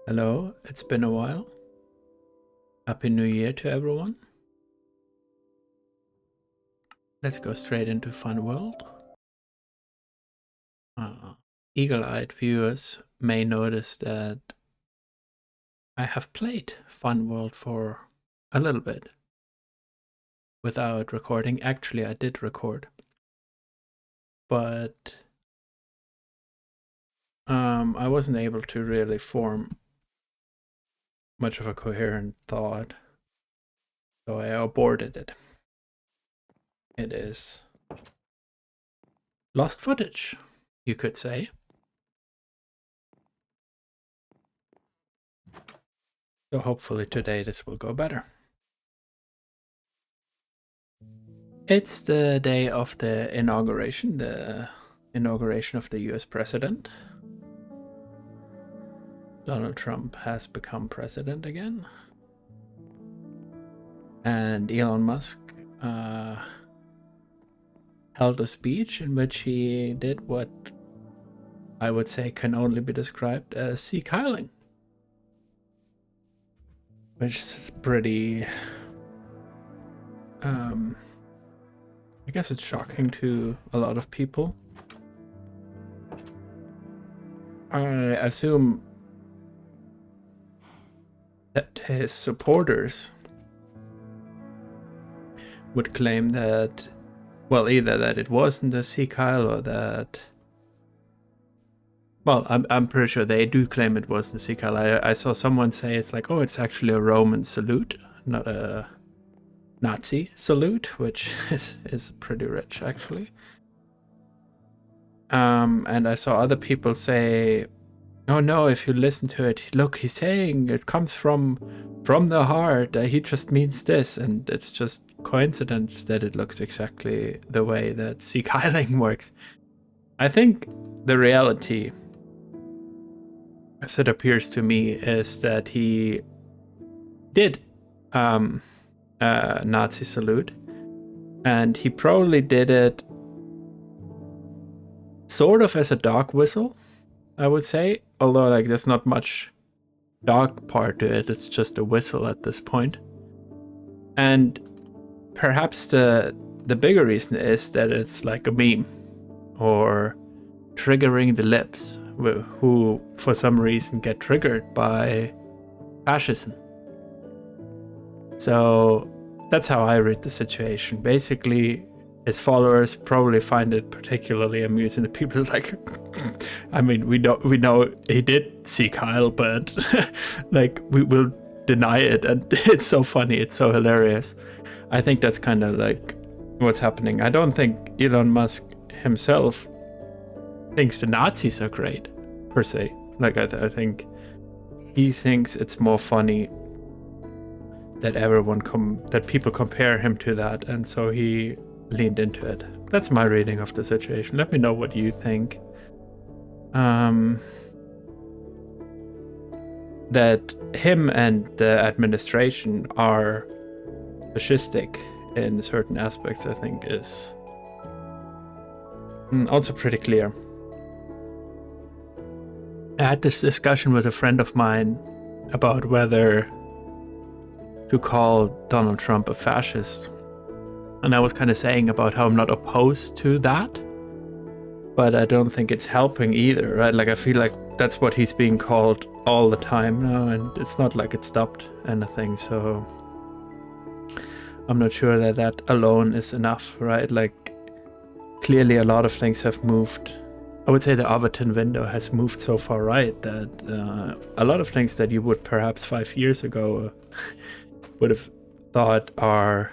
Hello, it's been a while. Happy New Year to everyone. Let's go straight into funworld. Eagle-eyed viewers may notice that I have played funworld for a little bit without recording. Actually, I did record, but I wasn't able to really form much of a coherent thought, so I aborted it. It is lost footage, you could say. So hopefully today this will go better. It's the day of the inauguration of the US president. Donald Trump has become president again. And Elon Musk held a speech in which he did what I would say can only be described as seek-heiling. Which is pretty... I guess it's shocking to a lot of people. I assume that his supporters would claim that, well, either that it wasn't a seek-heil or that... Well, I'm pretty sure they do claim it wasn't a seek-heil. I saw someone say it's like, oh, it's actually a Roman salute, not a Nazi salute, which is pretty rich, actually. And I saw other people say, oh no, if you listen to it, look, he's saying it comes from the heart, he just means this, and it's just coincidence that it looks exactly the way that seek-heiling works. I think the reality, as it appears to me, is that he did Nazi salute, and he probably did it sort of as a dog whistle, I would say, although like there's not much dog part to it, it's just a whistle at this point. And perhaps the bigger reason is that it's like a meme or triggering the lips, who for some reason get triggered by Partisan. So that's how I read the situation. Basically, his followers probably find it particularly amusing that people are like, I mean, we know he did seek-heil, but like we will deny it, and it's so funny, it's so hilarious. I think that's kind of like what's happening. I don't think Elon Musk himself thinks the Nazis are great, per se. Like I think he thinks it's more funny that that people compare him to that, and so he leaned into it. That's my reading of the situation. Let me know what you think. That him and the administration are fascistic in certain aspects, I think, is also pretty clear. I had this discussion with a friend of mine about whether to call Donald Trump a fascist. And I was kind of saying about how I'm not opposed to that, but I don't think it's helping either, right? Like I feel like that's what he's being called all the time now, and it's not like it stopped anything, so I'm not sure that that alone is enough, right? Like clearly a lot of things have moved. I would say the Overton window has moved so far right that a lot of things that you would perhaps 5 years ago would have thought are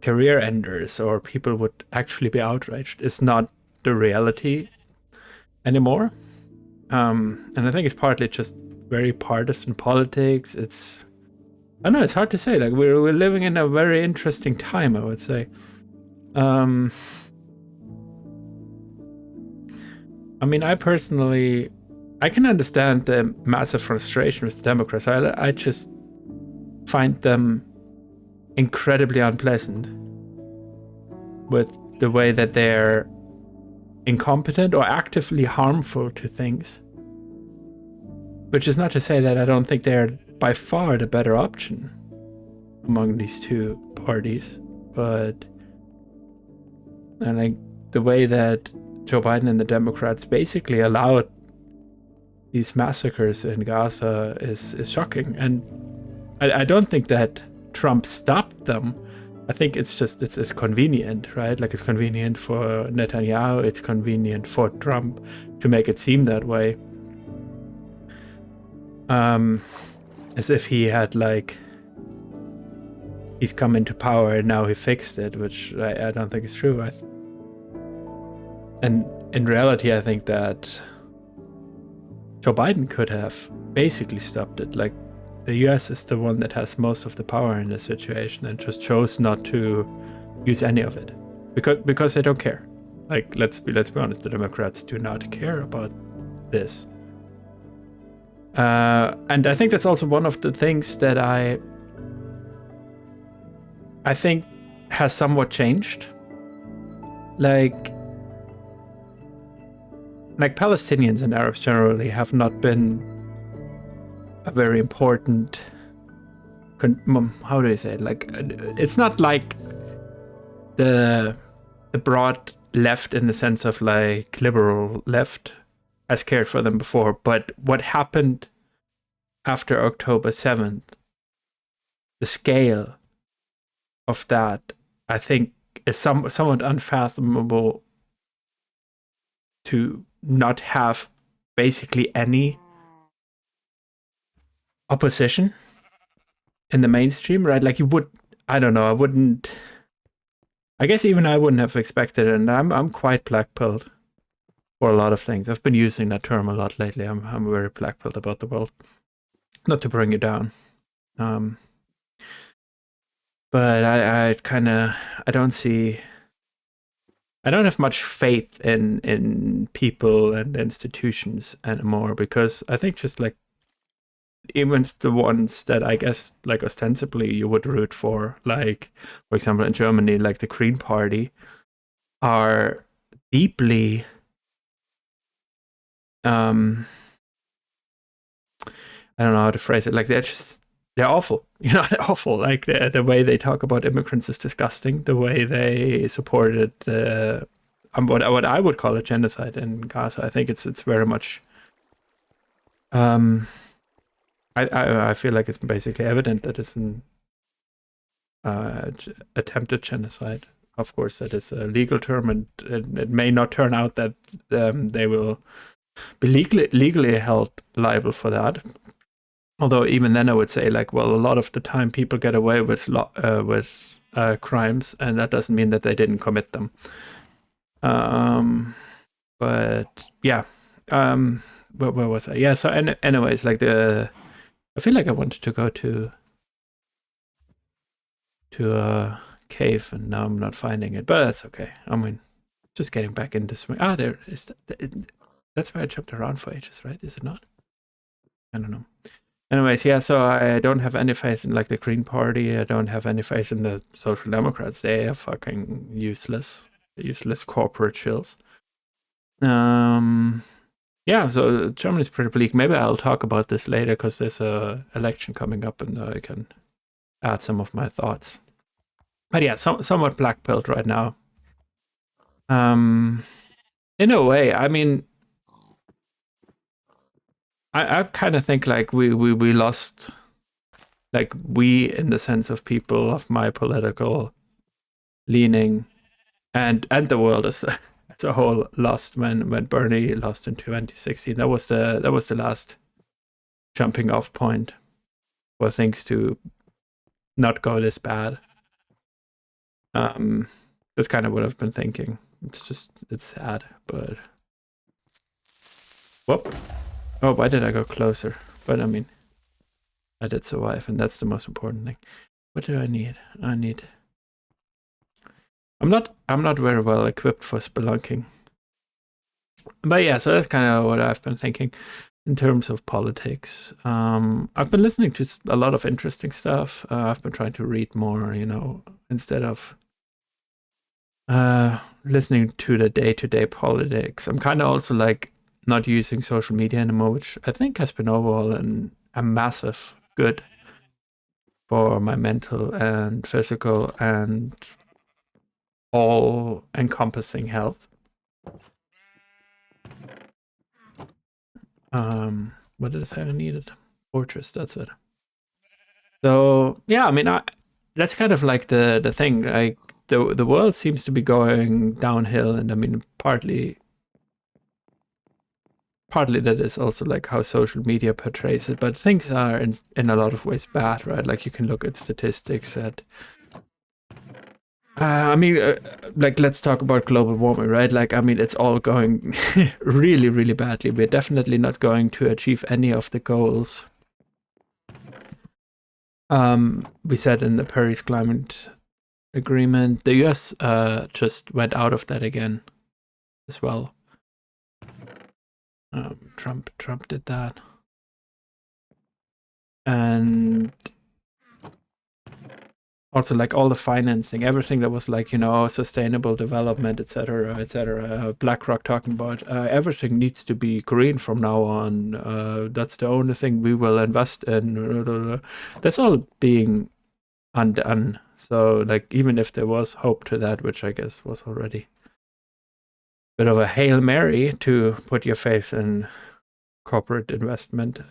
career enders or people would actually be outraged is not the reality anymore. And I think it's partly just very partisan politics. I don't know, it's hard to say. Like we're living in a very interesting time, I would say. I mean, I can understand the massive frustration with the Democrats. I just find them incredibly unpleasant with the way that they're incompetent or actively harmful to things which is not to say that I don't think they're by far the better option among these two parties, but and like the way that Joe Biden and the Democrats basically allowed these massacres in Gaza is shocking. And I don't think that Trump stopped them. I think it's just it's convenient, right? Like it's convenient for Netanyahu, it's convenient for Trump to make it seem that way. As if he had like he's come into power and now he fixed it, which I don't think is true. And in reality, I think that Joe Biden could have basically stopped it. Like the US is the one that has most of the power in this situation and just chose not to use any of it because they don't care. Like let's be honest, the Democrats do not care about this. And I think that's also one of the things that I think has somewhat changed. Like Palestinians and Arabs generally have not been a very important, how do I say it? Like it's not like the broad left in the sense of like liberal left has cared for them before, but what happened after October 7th, the scale of that, I think, is somewhat unfathomable to not have basically any opposition in the mainstream, right? Like you would, I don't know, I guess even I wouldn't have expected it, and I'm quite black-pilled for a lot of things. I've been using that term a lot lately. I'm very black-pilled about the world. Not to bring you down. But I don't have much faith in people and institutions anymore, because I think just like even the ones that I guess like ostensibly you would root for, like for example in Germany, like the Green Party, are deeply I don't know how to phrase it. Like they're awful. You know, they're awful. Like the way they talk about immigrants is disgusting. The way they supported the what I would call a genocide in Gaza. I think it's very much. I feel like it's basically evident that it's an attempted genocide. Of course, that is a legal term, and it may not turn out that they will be legally held liable for that. Although even then, I would say like, well, a lot of the time people get away with crimes, and that doesn't mean that they didn't commit them. But yeah, where was I? Yeah. So anyways, like I feel like I wanted to go to a cave, and now I'm not finding it, but that's okay. I mean, just getting back into swing. There is. That's why I jumped around for ages, right? Is it not? I don't know. Anyways, yeah, so I don't have any faith in like the Green Party. I don't have any faith in the Social Democrats. They are fucking useless corporate shills. Yeah, so Germany's pretty bleak. Maybe I'll talk about this later because there's a election coming up, and I can add some of my thoughts. But yeah, somewhat black-pilled right now. In a way, I mean, I kind of think like we lost, like we in the sense of people of my political leaning, and the world as a whole lost when Bernie lost in 2016. That was the last jumping off point for things to not go this bad. That's kind of what I've been thinking. It's sad, but whoop. Oh, why did I go closer? But I mean, I did survive, and that's the most important thing. What do I need? I'm not very well equipped for spelunking. But yeah, so that's kind of what I've been thinking in terms of politics. I've been listening to a lot of interesting stuff. I've been trying to read more, instead of listening to the day-to-day politics. I'm kind of also like not using social media anymore, which I think has been overall a massive good for my mental and physical and all encompassing health. What did I say I needed? Fortress, that's it. So yeah, I mean, that's kind of like the thing. Like the world seems to be going downhill, and I mean, partly that is also like how social media portrays it. But things are in a lot of ways bad, right? Like you can look at statistics at. I mean, like let's talk about global warming, right? Like I mean, it's all going really, really badly. We're definitely not going to achieve any of the goals we said in the Paris Climate Agreement. The US just went out of that again as well. Trump did that. And also like all the financing, everything that was like, sustainable development, etc. BlackRock talking about everything needs to be green from now on. That's the only thing we will invest in. That's all being undone. So like even if there was hope to that, which I guess was already a bit of a Hail Mary to put your faith in corporate investment,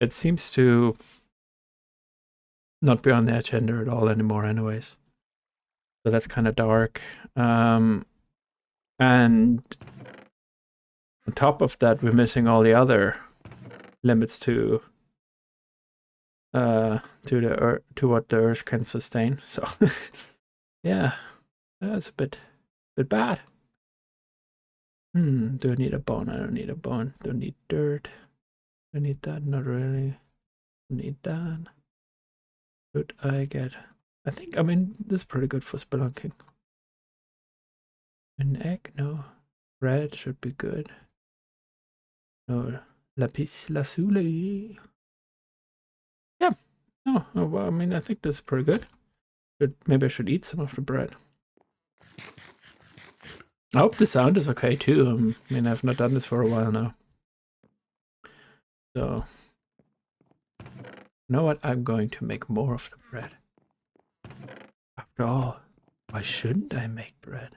it seems to not be on the agenda at all anymore anyways. So that's kind of dark. And on top of that, we're missing all the other limits to what the Earth can sustain. So yeah, that's a bit bad. Do I need a bone? I don't need a bone. Don't need dirt. I need that. Not really. Need that. Should I get? I mean, this is pretty good for spelunking. An egg? No. Bread should be good. No. Lapis lazuli. Yeah. Oh, well, I mean, I think this is pretty good. Maybe I should eat some of the bread. I hope the sound is okay too. I mean, I've not done this for a while now. So, you know what? I'm going to make more of the bread. After all, why shouldn't I make bread?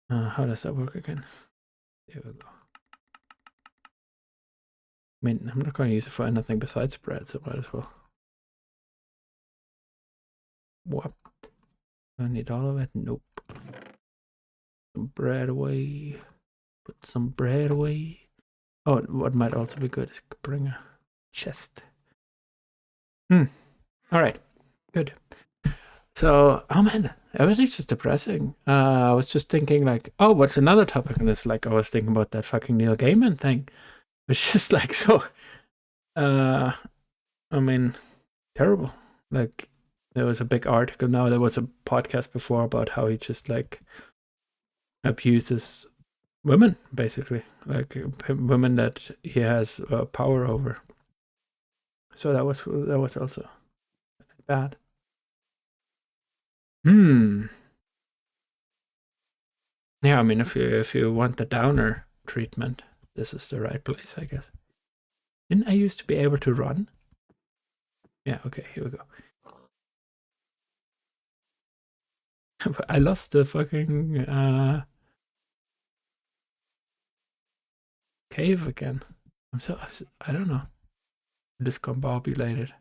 How does that work again? There we go. I mean, I'm not going to use it for anything besides bread, so might as well. What? I need all of it? Nope. Some bread away. Put some bread away. Oh, what might also be good is bring a chest. Alright. Good. So, oh man, everything's just depressing. I was just thinking like, oh, what's another topic on this? Like I was thinking about that fucking Neil Gaiman thing. Which is like so I mean, terrible. Like there was a big article now, there was a podcast before about how he just like abuses women, basically. Like women that he has power over. So that was also bad. Yeah, I mean if you want the downer treatment, this is the right place, I guess. Didn't I used to be able to run? Yeah, okay, here we go. I lost the fucking cave again. I don't know. Discombobulated.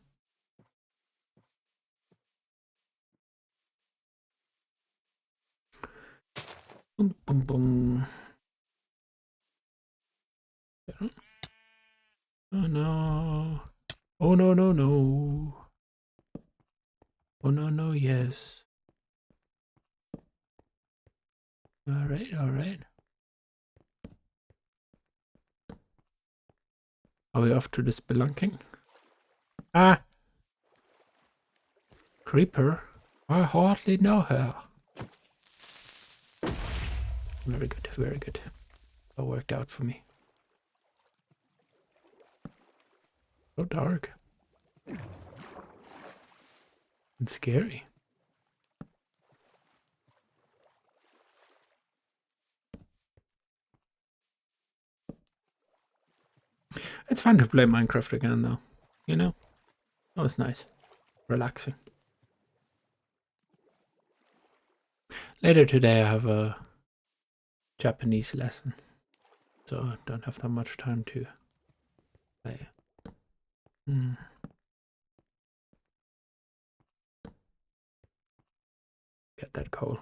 Boom, boom, boom. Oh no. Oh no, no, no. Oh no, no, yes. Alright, alright. Are we off to the spelunking? Ah! Creeper? I hardly know her. Very good, very good. That worked out for me. So dark. And scary. It's fun to play Minecraft again, though. You know? That was nice. Relaxing. Later today, I have a Japanese lesson, so I don't have that much time to play. Get that coal.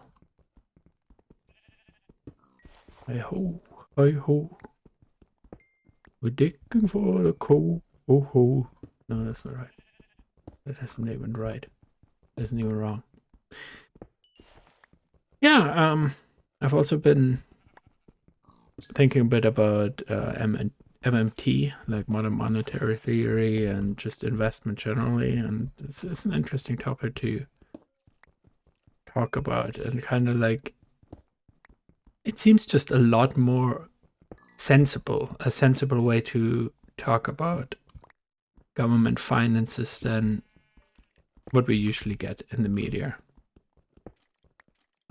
Hey ho, hey ho. We're digging for the coal. Oh ho. No, that's not right. That isn't even right. That isn't even wrong. Yeah, I've also been thinking a bit about MMT, like modern monetary theory and just investment generally, and it's an interesting topic to talk about, and kind of like it seems just a lot more a sensible way to talk about government finances than what we usually get in the media.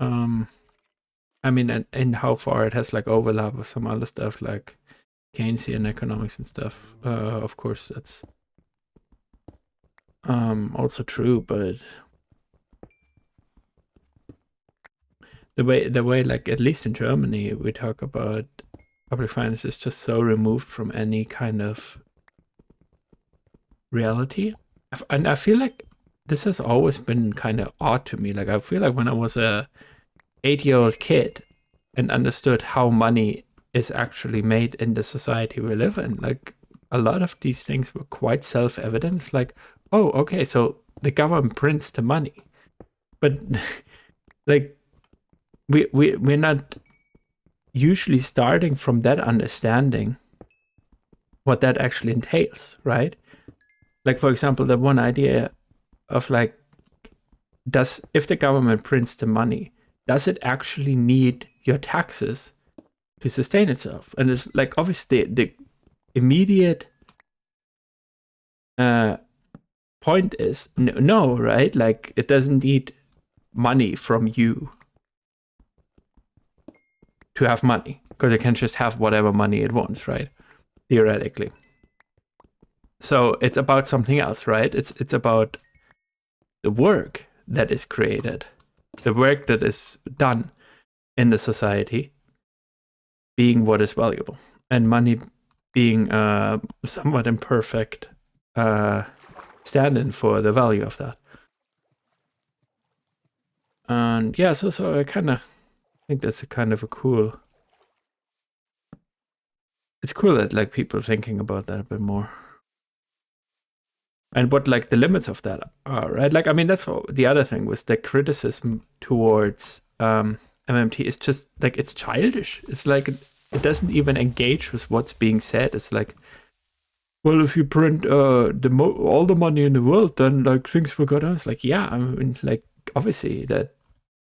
I mean, and how far it has like overlap with some other stuff like Keynesian economics and stuff. Of course, that's also true, but the way like at least in Germany we talk about public finance is just so removed from any kind of reality, and I feel like this has always been kind of odd to me. Like I feel like when I was a 8-year-old kid and understood how money is actually made in the society we live in, like a lot of these things were quite self-evident. Like, oh, okay, so the government prints the money, but like we're not usually starting from that understanding what that actually entails, right? Like, for example, the one idea of like, if the government prints the money, does it actually need your taxes to sustain itself? And it's like, obviously, the immediate point is no, right? Like, it doesn't need money from you to have money, because it can just have whatever money it wants, right? Theoretically. So it's about something else, right? It's about the work that is created, the work that is done in the society being what is valuable, and money being a somewhat imperfect stand-in for the value of that. And yeah, so I kind of think that's a kind of a cool. It's cool that like people thinking about that a bit more, and what like the limits of that are, right? Like I mean, that's the other thing was the criticism towards MMT is just like it's childish. It's like it doesn't even engage with what's being said. It's like, well, if you print all the money in the world, then like things will go down. It's like, yeah, I mean, like obviously that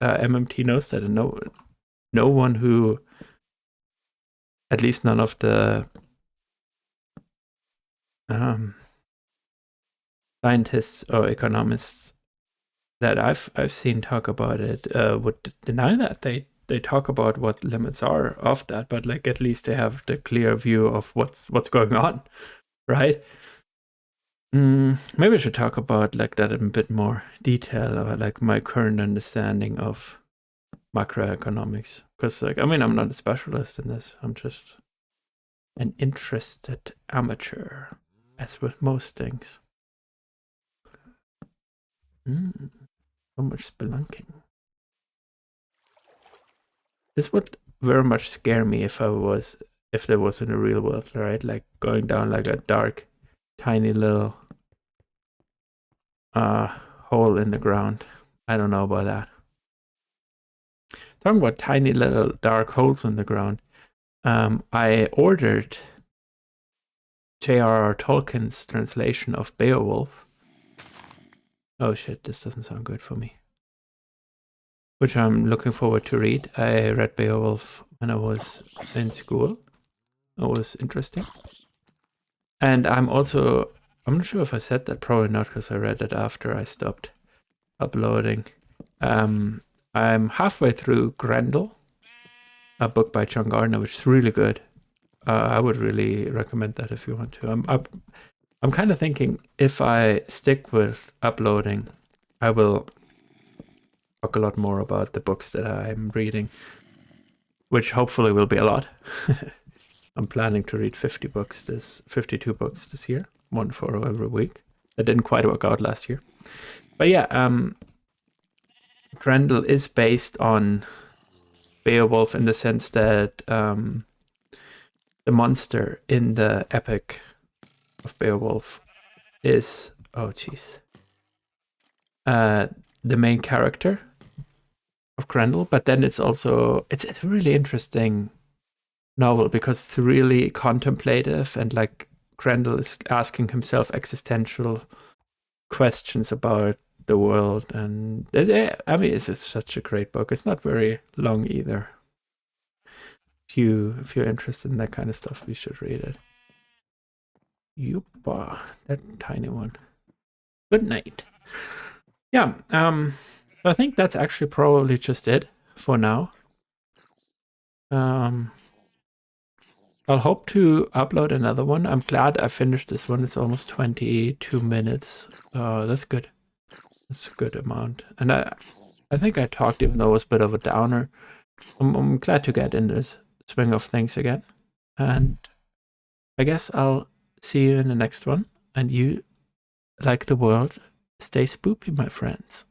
MMT knows that, and no one who, at least none of the scientists or economists that I've seen talk about it would deny that. They talk about what limits are of that, but like at least they have the clear view of what's going on, right? Maybe I should talk about like that in a bit more detail, or like my current understanding of macroeconomics, because like I mean I'm not a specialist in this. I'm just an interested amateur, as with most things. So much spelunking. This would very much scare me if there was in the real world, right? Like going down like a dark, tiny little hole in the ground. I don't know about that. Talking about tiny little dark holes in the ground, I ordered J.R.R. Tolkien's translation of Beowulf. Oh shit, this doesn't sound good for me. Which I'm looking forward to read. I read Beowulf when I was in school. It was interesting. And I'm not sure if I said that, probably not, because I read it after I stopped uploading. I'm halfway through Grendel, a book by John Gardner, which is really good. I would really recommend that if you want to. I'm kind of thinking if I stick with uploading, I will talk a lot more about the books that I'm reading, which hopefully will be a lot. I'm planning to read 52 books this year, one for every week. That didn't quite work out last year. But yeah, Grendel is based on Beowulf in the sense that the monster in the epic of Beowulf is, the main character of Grendel. But then it's also, it's a really interesting novel because it's really contemplative, and like Grendel is asking himself existential questions about the world, and I mean, it's just such a great book. It's not very long either. If you're interested in that kind of stuff, you should read it. Yupa, that tiny one. Good night. Yeah, I think that's actually probably just it for now. I'll hope to upload another one. I'm glad I finished this one. It's almost 22 minutes. That's good. That's a good amount. And I think I talked, even though it was a bit of a downer. I'm glad to get in this swing of things again. And I guess I'll see you in the next one. And you, like the world, stay spoopy, my friends.